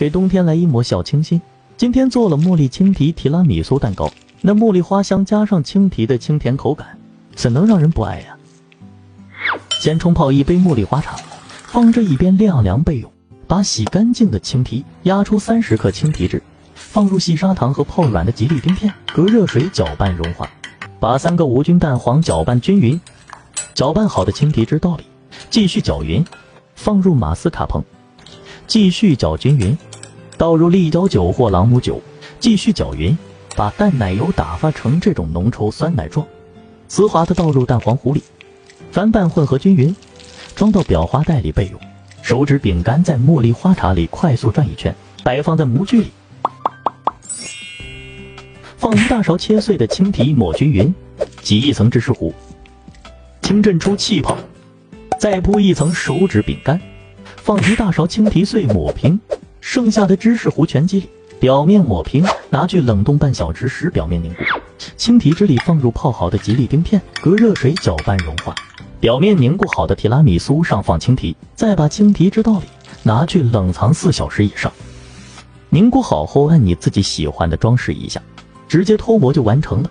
给冬天来一抹小清新。今天做了茉莉青提提拉米苏蛋糕，那茉莉花香加上青提的清甜口感，怎能让人不爱呀？先冲泡一杯茉莉花茶，放这一边晾凉备用。把洗干净的青提压出30克青提汁，放入细砂糖和泡软的吉利丁片，隔热水搅拌融化。把3个无菌蛋黄搅拌均匀。搅拌好的青提汁倒里，继续搅匀。放入马斯卡彭，继续搅均匀。倒入利焦酒或朗姆酒，继续搅匀。把淡奶油打发成这种浓稠酸奶状，丝滑的倒入蛋黄糊里，翻拌混合均匀，装到裱花袋里备用。手指饼干在茉莉花茶里快速转一圈，摆放在模具里。放1大勺切碎的青提抹均匀，挤一层芝士糊，清震出气泡，再铺一层手指饼干，放1大勺青提碎抹平，剩下的芝士糊全挤里，表面抹平，拿去冷冻半小时使表面凝固。青提汁里放入泡好的吉利丁片，隔热水搅拌融化。表面凝固好的提拉米苏上放青提，再把青提汁倒里，拿去冷藏4小时以上。凝固好后按你自己喜欢的装饰一下，直接脱模就完成了。